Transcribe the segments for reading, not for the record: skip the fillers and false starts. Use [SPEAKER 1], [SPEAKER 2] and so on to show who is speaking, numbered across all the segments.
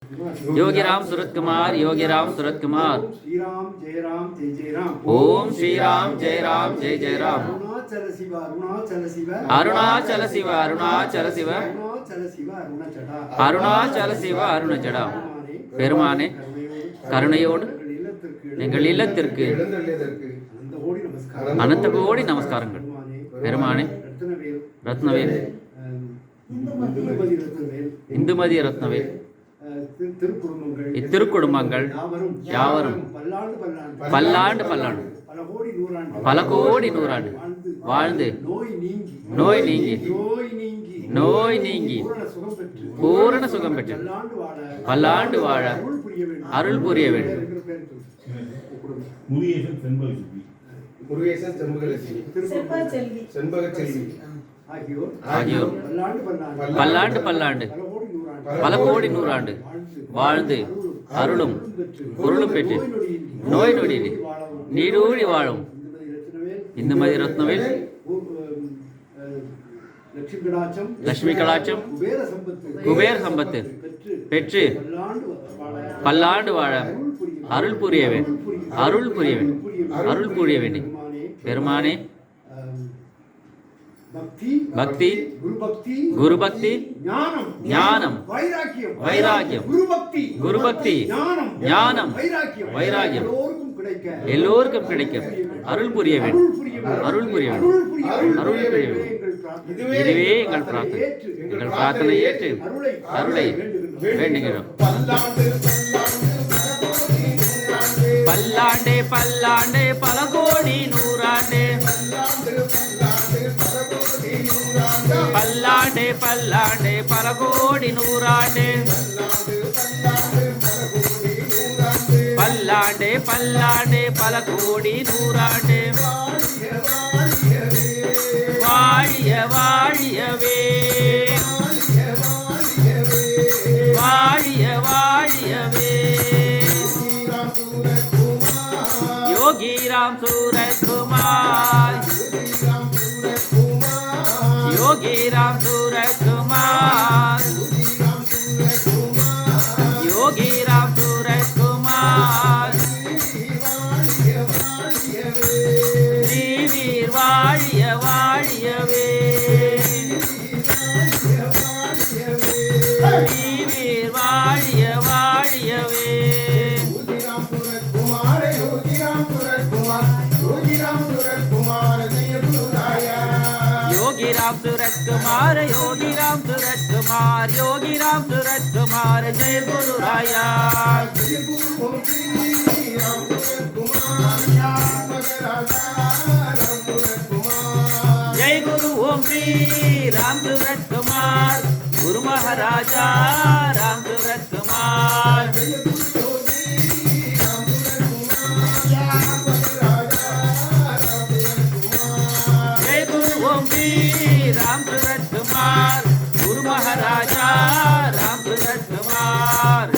[SPEAKER 1] योगीराम सूरत कुमार, योगीराम सूरत कुमार।
[SPEAKER 2] श्री राम जय राम जय जय राम।
[SPEAKER 1] ओम श्री राम जय राम जय जय राम।
[SPEAKER 2] अरुणाचल शिव अरुणाचल शिव
[SPEAKER 1] अरुणाचल शिव अरुणाचल शिव
[SPEAKER 2] अरुणाचल शिव अरुणचड़ा
[SPEAKER 1] அருணாச்சல சிவ அருணஜடா பெருமானே கருணையோடு எங்கள் இல்லத்திற்கு அனந்த கோடி நமஸ்காரங்கள். பெருமானே ரத்னவேல் இந்துமதி ரத்னவேல் இத்திருக்குடும்பங்கள் யாவரும் பல்லாண்டு பல்லாண்டு பல கோடி நூறாண்டு வாழ்ந்து நோய் நீங்கி பூரண சுகம் பெற்று பல்லாண்டு வாழ அருள் புரிய வேண்டும். ஆகியோர் பல்லாண்டு பல்லாண்டு பல கோடி நூறாண்டு வாழ்ந்து அருளும் பொருளும் பெற்று நோய் நொடியில் நீடூழி வாழும் இந்துமதி ரத்னவேல் லட்சுமி கடாட்சம் குபேர சம்பத்து பெற்று பல்லாண்டு வாழ அருள் புரிய வேண்டும். அருள் புரிய வேண்டும். பெருமானே பக்தி குரு பக்தி ஞானம் வைராக்கியம் குரு பக்தி ஞானம் வைராக்கியம் எல்லோருக்கும் கிடைக்கும். அருள் புரிய வேண்டும். அருள் புரிய வேண்டும். இதுவே எங்கள் பிரார்த்தனை ஏற்று அருளை வேண்டுகிறோம். பல்லாண்டே பல்லாண்டே பல கோடி நூறாண்டே பல்லாண்டே பல்லாண்டே பல கோடி நூறாண்டே பல்லாண்டே பல்லாண்டே பல கோடி நூறாண்டே வாழிய வாழியவே வாழிய வாழியவே योगीराम सूरत कुमार योगीराम सूरत कुमार योगीराम सूरत कुमार जीवीर वाழிய வாழியவே जीवीर வாழிய வாழியவே योगीराम सूरत कुमार योगीराम सूरत कुमार योगीराम सूरत कुमार जय गुरु राया जय गुरु ओम श्री राम सूरत कुमार गुरु महाराजा राम सूरत कुमार राम सूरत कुमार गुरु महाराजा राम सूरत कुमार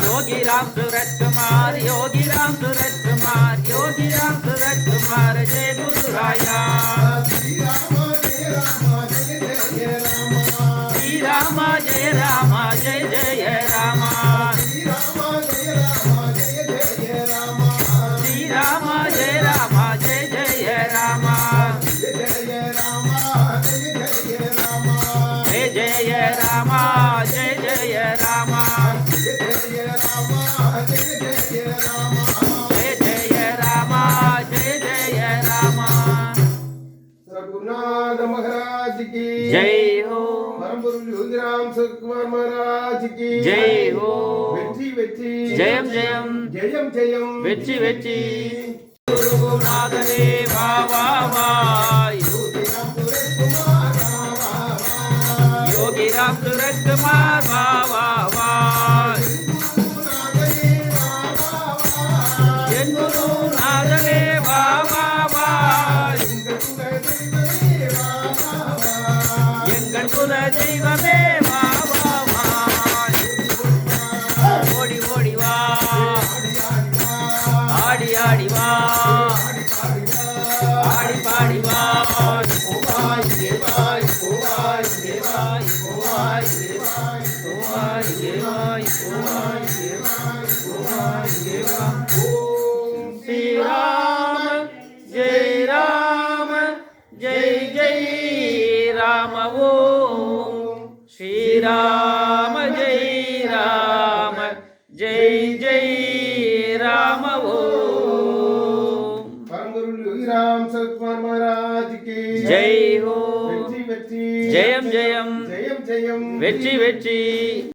[SPEAKER 1] योगी राम सूरत कुमार योगी राम सूरत कुमार योगी राम सूरत कुमार जय गुरु राया श्री राम जय राम जय जय राम जय हो
[SPEAKER 3] योगीराम सूरत कुमार महाराज की
[SPEAKER 1] जय हो
[SPEAKER 3] वेट्री वेट्री
[SPEAKER 1] जयम जयम
[SPEAKER 3] जयम जयम
[SPEAKER 1] वेट्री वेट्री गुरुनाथने बाबा योगीराम सूरत कुमार बाबा गुरुनाथने बाबा कुल दैवमे बाबा ओडी ओडी वा आड़ी आड़ी वा आड़ी पाड़ी वा
[SPEAKER 3] ஓம்
[SPEAKER 1] ஸ்ரீராம ஜெய் ராம ஜெய் ஜெய் ராம ஓம் ஸ்ரீராம ஜெய் ராம ஜெய் ஜெய் ராம ஓம்
[SPEAKER 3] பரம்பொருள் யோகிராம் சரத்குமார் மகாராஜ் கி
[SPEAKER 1] ஜெய் ஹோ
[SPEAKER 3] வெற்றி வெற்றி
[SPEAKER 1] ஜெயம் ஜெயம்
[SPEAKER 3] ஜெயம் ஜெயம்
[SPEAKER 1] வெற்றி வெற்றி